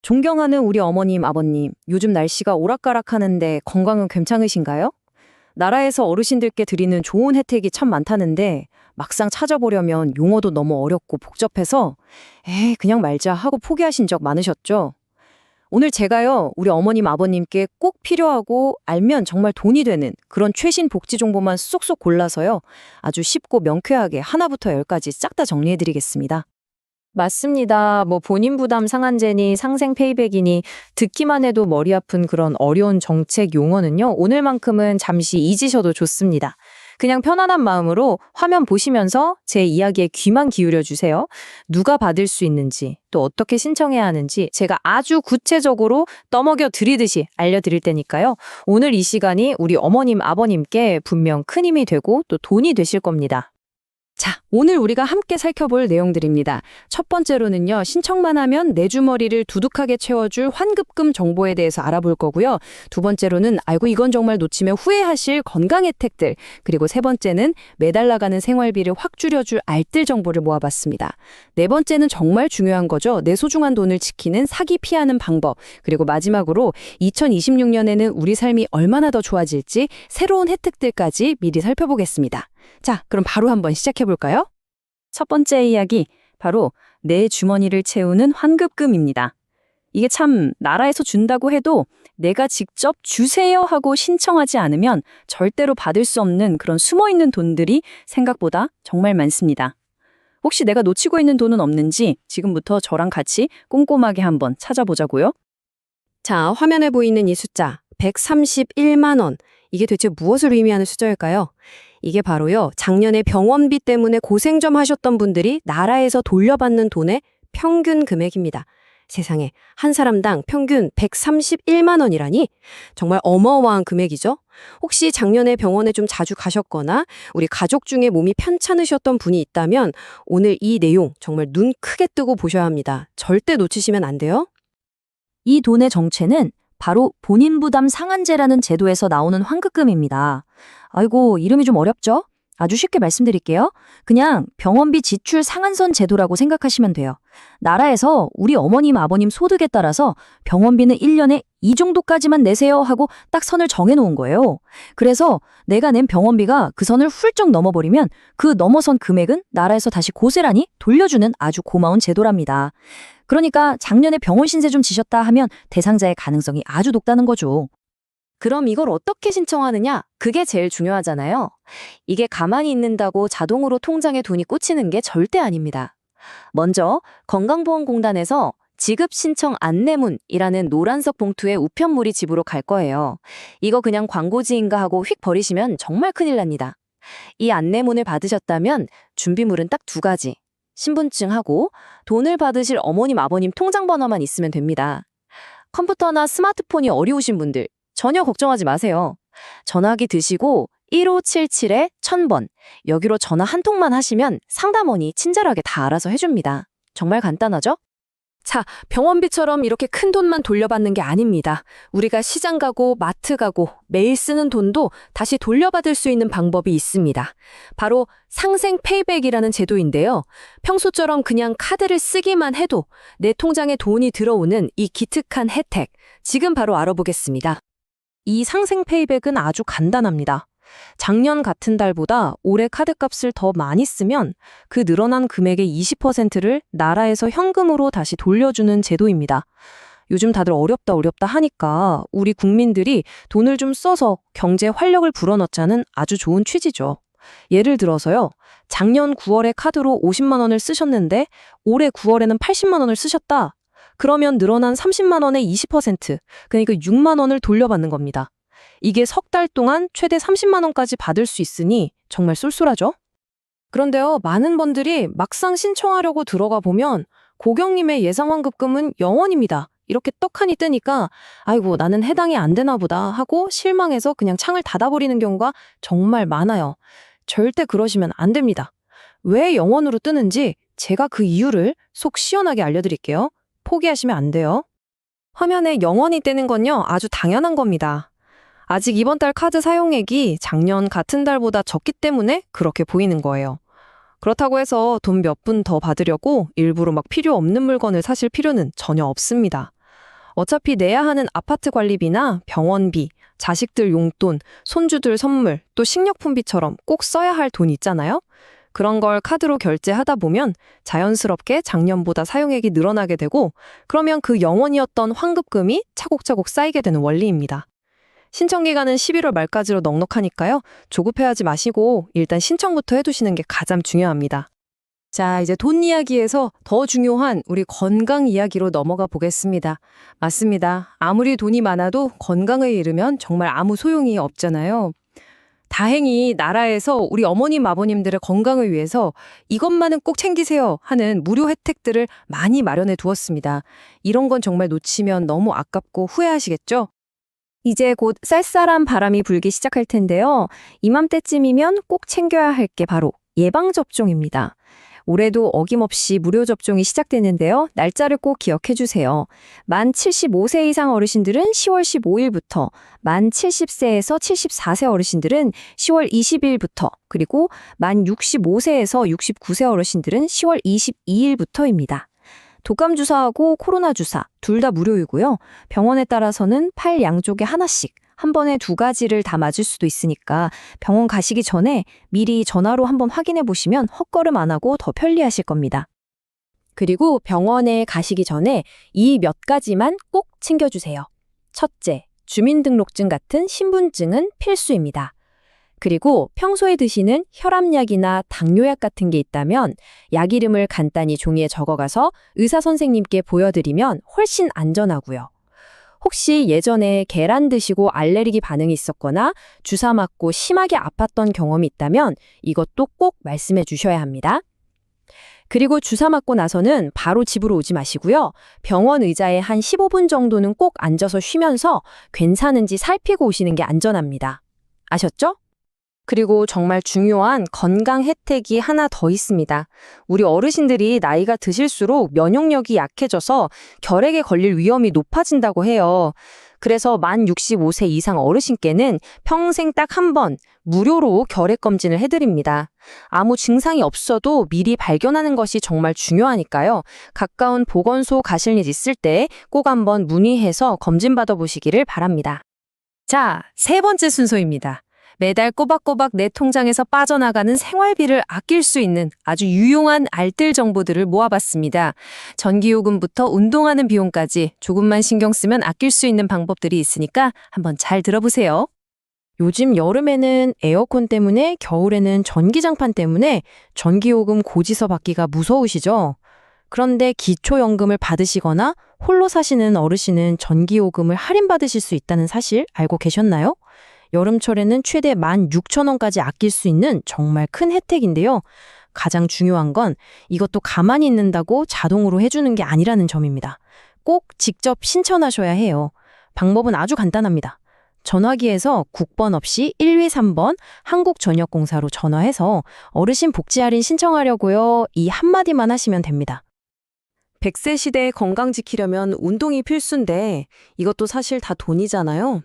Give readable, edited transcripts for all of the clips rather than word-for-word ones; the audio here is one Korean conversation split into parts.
존경하는 우리 어머님, 아버님, 요즘 날씨가 오락가락하는데 건강은 괜찮으신가요? 나라에서 어르신들께 드리는 좋은 혜택이 참 많다는데 막상 찾아보려면 용어도 너무 어렵고 복잡해서 그냥 말자 하고 포기하신 적 많으셨죠? 오늘 제가요, 우리 어머님, 아버님께 꼭 필요하고 알면 정말 돈이 되는 그런 최신 복지 정보만 쏙쏙 골라서요, 아주 쉽고 명쾌하게 하나부터 열까지 싹 다 정리해드리겠습니다. 맞습니다. 본인 부담 상한제니 상생 페이백이니 듣기만 해도 머리 아픈 그런 어려운 정책 용어는요, 오늘만큼은 잠시 잊으셔도 좋습니다. 그냥 편안한 마음으로 화면 보시면서 제 이야기에 귀만 기울여 주세요. 누가 받을 수 있는지, 또 어떻게 신청해야 하는지 제가 아주 구체적으로 떠먹여 드리듯이 알려드릴 테니까요. 오늘 이 시간이 우리 어머님, 아버님께 분명 큰 힘이 되고 또 돈이 되실 겁니다. 자, 오늘 우리가 함께 살펴볼 내용들입니다. 첫 번째로는요, 신청만 하면 내 주머니를 두둑하게 채워줄 환급금 정보에 대해서 알아볼 거고요. 두 번째로는 알고 이건 정말 놓치면 후회하실 건강 혜택들, 그리고 세 번째는 매달 나가는 생활비를 확 줄여줄 알뜰 정보를 모아봤습니다. 네 번째는 정말 중요한 거죠. 내 소중한 돈을 지키는 사기 피하는 방법, 그리고 마지막으로 2026년에는 우리 삶이 얼마나 더 좋아질지 새로운 혜택들까지 미리 살펴보겠습니다. 자, 그럼 바로 한번 시작해볼까요? 첫 번째 이야기, 바로 내 주머니를 채우는 환급금입니다. 이게 참 나라에서 준다고 해도 내가 직접 주세요 하고 신청하지 않으면 절대로 받을 수 없는 그런 숨어있는 돈들이 생각보다 정말 많습니다. 혹시 내가 놓치고 있는 돈은 없는지 지금부터 저랑 같이 꼼꼼하게 한번 찾아보자고요. 자, 화면에 보이는 이 숫자, 131만 원. 이게 대체 무엇을 의미하는 숫자일까요? 이게 바로요, 작년에 병원비 때문에 고생 좀 하셨던 분들이 나라에서 돌려받는 돈의 평균 금액입니다. 세상에, 한 사람당 평균 131만 원이라니? 정말 어마어마한 금액이죠? 혹시 작년에 병원에 좀 자주 가셨거나 우리 가족 중에 몸이 편찮으셨던 분이 있다면 오늘 이 내용 정말 눈 크게 뜨고 보셔야 합니다. 절대 놓치시면 안 돼요. 이 돈의 정체는 바로 본인 부담 상한제라는 제도에서 나오는 환급금입니다. 아이고, 이름이 좀 어렵죠? 아주 쉽게 말씀드릴게요. 그냥 병원비 지출 상한선 제도라고 생각하시면 돼요. 나라에서 우리 어머님, 아버님 소득에 따라서 병원비는 1년에 이 정도까지만 내세요 하고 딱 선을 정해놓은 거예요. 그래서 내가 낸 병원비가 그 선을 훌쩍 넘어버리면 그 넘어선 금액은 나라에서 다시 고스란히 돌려주는 아주 고마운 제도랍니다. 그러니까 작년에 병원 신세 좀 지셨다 하면 대상자의 가능성이 아주 높다는 거죠. 그럼 이걸 어떻게 신청하느냐? 그게 제일 중요하잖아요. 이게 가만히 있는다고 자동으로 통장에 돈이 꽂히는 게 절대 아닙니다. 먼저 건강보험공단에서 지급 신청 안내문이라는 노란색 봉투에 우편물이 집으로 갈 거예요. 이거 그냥 광고지인가 하고 휙 버리시면 정말 큰일 납니다. 이 안내문을 받으셨다면 준비물은 딱 두 가지. 신분증하고 돈을 받으실 어머님, 아버님 통장 번호만 있으면 됩니다. 컴퓨터나 스마트폰이 어려우신 분들 전혀 걱정하지 마세요. 전화기 드시고 1577-1000번 여기로 전화 한 통만 하시면 상담원이 친절하게 다 알아서 해줍니다. 정말 간단하죠? 자, 병원비처럼 이렇게 큰 돈만 돌려받는 게 아닙니다. 우리가 시장 가고 마트 가고 매일 쓰는 돈도 다시 돌려받을 수 있는 방법이 있습니다. 바로 상생 페이백이라는 제도인데요. 평소처럼 그냥 카드를 쓰기만 해도 내 통장에 돈이 들어오는 이 기특한 혜택, 지금 바로 알아보겠습니다. 이 상생 페이백은 아주 간단합니다. 작년 같은 달보다 올해 카드값을 더 많이 쓰면 그 늘어난 금액의 20%를 나라에서 현금으로 다시 돌려주는 제도입니다. 요즘 다들 어렵다 하니까 우리 국민들이 돈을 좀 써서 경제 활력을 불어넣자는 아주 좋은 취지죠. 예를 들어서요, 작년 9월에 카드로 50만 원을 쓰셨는데 올해 9월에는 80만 원을 쓰셨다. 그러면 늘어난 30만 원의 20%, 그러니까 6만 원을 돌려받는 겁니다. 이게 석 달 동안 최대 30만 원까지 받을 수 있으니 정말 쏠쏠하죠? 그런데요, 많은 분들이 막상 신청하려고 들어가 보면 고객님의 예상 환급금은 0원입니다. 이렇게 떡하니 뜨니까 아이고, 나는 해당이 안 되나 보다 하고 실망해서 그냥 창을 닫아버리는 경우가 정말 많아요. 절대 그러시면 안 됩니다. 왜 0원으로 뜨는지 제가 그 이유를 속 시원하게 알려드릴게요. 포기하시면 안 돼요. 화면에 0원이 뜨는 건요, 아주 당연한 겁니다. 아직 이번 달 카드 사용액이 작년 같은 달보다 적기 때문에 그렇게 보이는 거예요. 그렇다고 해서 돈 몇 푼 더 받으려고 일부러 막 필요 없는 물건을 사실 필요는 전혀 없습니다. 어차피 내야 하는 아파트 관리비나 병원비, 자식들 용돈, 손주들 선물, 또 식료품비처럼 꼭 써야 할 돈 있잖아요? 그런 걸 카드로 결제하다 보면 자연스럽게 작년보다 사용액이 늘어나게 되고, 그러면 그 영원이었던 환급금이 차곡차곡 쌓이게 되는 원리입니다. 신청 기간은 11월 말까지로 넉넉하니까요. 조급해하지 마시고 일단 신청부터 해두시는 게 가장 중요합니다. 자, 이제 돈 이야기에서 더 중요한 우리 건강 이야기로 넘어가 보겠습니다. 맞습니다. 아무리 돈이 많아도 건강을 잃으면 정말 아무 소용이 없잖아요. 다행히 나라에서 우리 어머님, 아버님들의 건강을 위해서 이것만은 꼭 챙기세요 하는 무료 혜택들을 많이 마련해 두었습니다. 이런 건 정말 놓치면 너무 아깝고 후회하시겠죠? 이제 곧 쌀쌀한 바람이 불기 시작할 텐데요. 이맘때쯤이면 꼭 챙겨야 할 게 바로 예방접종입니다. 올해도 어김없이 무료 접종이 시작되는데요. 날짜를 꼭 기억해 주세요. 만 75세 이상 어르신들은 10월 15일부터, 만 70세에서 74세 어르신들은 10월 20일부터, 그리고 만 65세에서 69세 어르신들은 10월 22일부터입니다. 독감 주사하고 코로나 주사 둘 다 무료이고요. 병원에 따라서는 팔 양쪽에 하나씩, 한 번에 2가지를 다 맞을 수도 있으니까 병원 가시기 전에 미리 전화로 한번 확인해 보시면 헛걸음 안 하고 더 편리하실 겁니다. 그리고 병원에 가시기 전에 이 몇 가지만 꼭 챙겨주세요. 첫째, 주민등록증 같은 신분증은 필수입니다. 그리고 평소에 드시는 혈압약이나 당뇨약 같은 게 있다면 약 이름을 간단히 종이에 적어가서 의사 선생님께 보여드리면 훨씬 안전하고요. 혹시 예전에 계란 드시고 알레르기 반응이 있었거나 주사 맞고 심하게 아팠던 경험이 있다면 이것도 꼭 말씀해 주셔야 합니다. 그리고 주사 맞고 나서는 바로 집으로 오지 마시고요. 병원 의자에 한 15분 정도는 꼭 앉아서 쉬면서 괜찮은지 살피고 오시는 게 안전합니다. 아셨죠? 그리고 정말 중요한 건강 혜택이 하나 더 있습니다. 우리 어르신들이 나이가 드실수록 면역력이 약해져서 결핵에 걸릴 위험이 높아진다고 해요. 그래서 만 65세 이상 어르신께는 평생 딱 한 번 무료로 결핵 검진을 해드립니다. 아무 증상이 없어도 미리 발견하는 것이 정말 중요하니까요. 가까운 보건소 가실 일 있을 때 꼭 한번 문의해서 검진 받아보시기를 바랍니다. 자, 세 번째 순서입니다. 매달 꼬박꼬박 내 통장에서 빠져나가는 생활비를 아낄 수 있는 아주 유용한 알뜰 정보들을 모아봤습니다. 전기요금부터 운동하는 비용까지 조금만 신경 쓰면 아낄 수 있는 방법들이 있으니까 한번 잘 들어보세요. 요즘 여름에는 에어컨 때문에, 겨울에는 전기장판 때문에 전기요금 고지서 받기가 무서우시죠? 그런데 기초연금을 받으시거나 홀로 사시는 어르신은 전기요금을 할인받으실 수 있다는 사실 알고 계셨나요? 여름철에는 최대 16,000원까지 아낄 수 있는 정말 큰 혜택인데요. 가장 중요한 건 이것도 가만히 있는다고 자동으로 해주는 게 아니라는 점입니다. 꼭 직접 신청하셔야 해요. 방법은 아주 간단합니다. 전화기에서 국번 없이 123번 한국전력공사로 전화해서 어르신 복지 할인 신청하려고요. 이 한마디만 하시면 됩니다. 100세 시대에 건강 지키려면 운동이 필수인데 이것도 사실 다 돈이잖아요.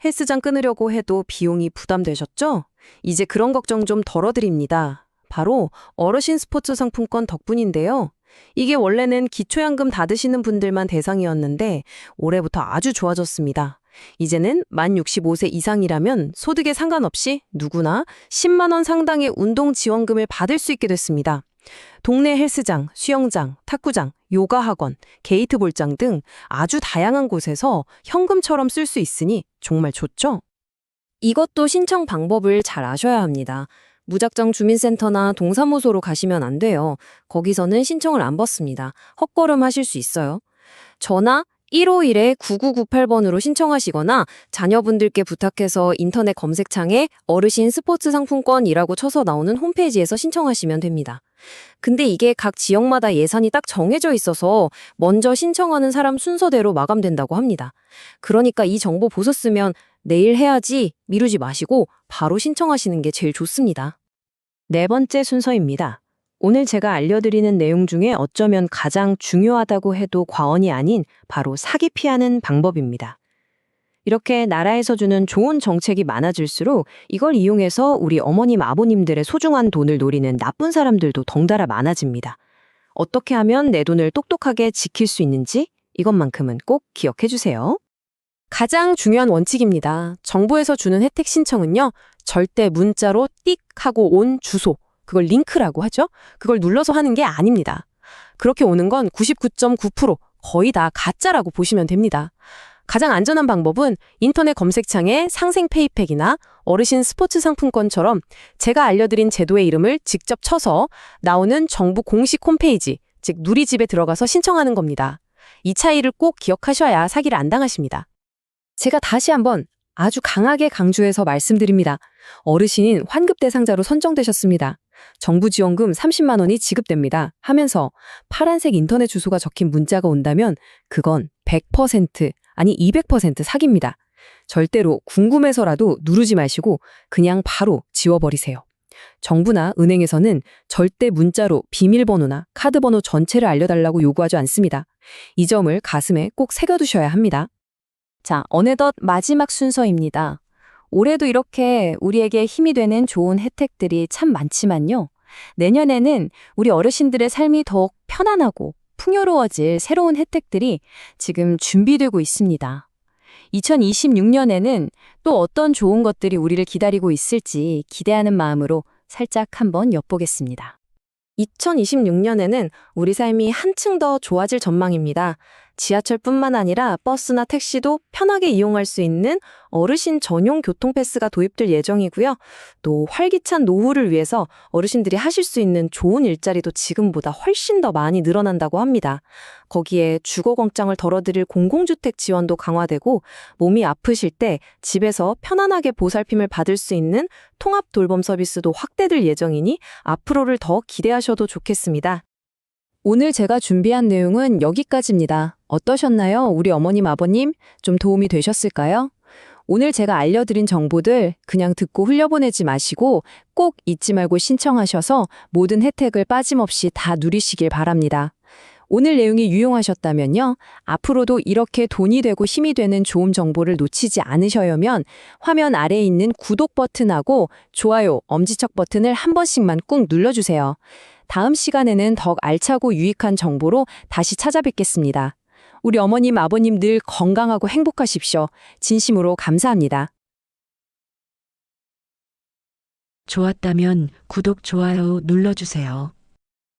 헬스장 끊으려고 해도 비용이 부담되셨죠? 이제 그런 걱정 좀 덜어드립니다. 바로 어르신 스포츠 상품권 덕분인데요. 이게 원래는 기초연금 다 드시는 분들만 대상이었는데 올해부터 아주 좋아졌습니다. 이제는 만 65세 이상이라면 소득에 상관없이 누구나 10만 원 상당의 운동 지원금을 받을 수 있게 됐습니다. 동네 헬스장, 수영장, 탁구장, 요가 학원, 게이트 볼장 등 아주 다양한 곳에서 현금처럼 쓸 수 있으니 정말 좋죠? 이것도 신청 방법을 잘 아셔야 합니다. 무작정 주민센터나 동사무소로 가시면 안 돼요. 거기서는 신청을 안 받습니다. 헛걸음 하실 수 있어요. 전화 151-9998번으로 신청하시거나 자녀분들께 부탁해서 인터넷 검색창에 어르신 스포츠 상품권이라고 쳐서 나오는 홈페이지에서 신청하시면 됩니다. 근데 이게 각 지역마다 예산이 딱 정해져 있어서 먼저 신청하는 사람 순서대로 마감된다고 합니다. 그러니까 이 정보 보셨으면 내일 해야지 미루지 마시고 바로 신청하시는 게 제일 좋습니다. 네 번째 순서입니다. 오늘 제가 알려드리는 내용 중에 어쩌면 가장 중요하다고 해도 과언이 아닌 바로 사기 피하는 방법입니다. 이렇게 나라에서 주는 좋은 정책이 많아질수록 이걸 이용해서 우리 어머님, 아버님들의 소중한 돈을 노리는 나쁜 사람들도 덩달아 많아집니다. 어떻게 하면 내 돈을 똑똑하게 지킬 수 있는지 이것만큼은 꼭 기억해 주세요. 가장 중요한 원칙입니다. 정부에서 주는 혜택 신청은요, 절대 문자로 띡 하고 온 주소, 그걸 링크라고 하죠. 그걸 눌러서 하는 게 아닙니다. 그렇게 오는 건 99.9% 거의 다 가짜라고 보시면 됩니다. 가장 안전한 방법은 인터넷 검색창에 상생 페이팩이나 어르신 스포츠 상품권처럼 제가 알려드린 제도의 이름을 직접 쳐서 나오는 정부 공식 홈페이지, 즉 누리집에 들어가서 신청하는 겁니다. 이 차이를 꼭 기억하셔야 사기를 안 당하십니다. 제가 다시 한번 아주 강하게 강조해서 말씀드립니다. 어르신 환급 대상자로 선정되셨습니다. 정부 지원금 30만 원이 지급됩니다. 하면서 파란색 인터넷 주소가 적힌 문자가 온다면 그건 100% 아니 200% 사기입니다. 절대로 궁금해서라도 누르지 마시고 그냥 바로 지워버리세요. 정부나 은행에서는 절대 문자로 비밀번호나 카드번호 전체를 알려달라고 요구하지 않습니다. 이 점을 가슴에 꼭 새겨두셔야 합니다. 자, 어느덧 마지막 순서입니다. 올해도 이렇게 우리에게 힘이 되는 좋은 혜택들이 참 많지만요. 내년에는 우리 어르신들의 삶이 더욱 편안하고 풍요로워질 새로운 혜택들이 지금 준비되고 있습니다. 2026년에는 또 어떤 좋은 것들이 우리를 기다리고 있을지 기대하는 마음으로 살짝 한번 엿보겠습니다. 2026년에는 우리 삶이 한층 더 좋아질 전망입니다. 지하철뿐만 아니라 버스나 택시도 편하게 이용할 수 있는 어르신 전용 교통패스가 도입될 예정이고요. 또 활기찬 노후를 위해서 어르신들이 하실 수 있는 좋은 일자리도 지금보다 훨씬 더 많이 늘어난다고 합니다. 거기에 주거공장을 덜어드릴 공공주택 지원도 강화되고 몸이 아프실 때 집에서 편안하게 보살핌을 받을 수 있는 통합 돌봄 서비스도 확대될 예정이니 앞으로를 더 기대하셔도 좋겠습니다. 오늘 제가 준비한 내용은 여기까지입니다. 어떠셨나요? 우리 어머님, 아버님 좀 도움이 되셨을까요? 오늘 제가 알려드린 정보들 그냥 듣고 흘려보내지 마시고 꼭 잊지 말고 신청하셔서 모든 혜택을 빠짐없이 다 누리시길 바랍니다. 오늘 내용이 유용하셨다면요. 앞으로도 이렇게 돈이 되고 힘이 되는 좋은 정보를 놓치지 않으셔야면 화면 아래에 있는 구독 버튼하고 좋아요, 엄지척 버튼을 한 번씩만 꾹 눌러주세요. 다음 시간에는 더 알차고 유익한 정보로 다시 찾아뵙겠습니다. 우리 어머님, 아버님 늘 건강하고 행복하십시오. 진심으로 감사합니다. 좋았다면 구독, 좋아요 눌러주세요.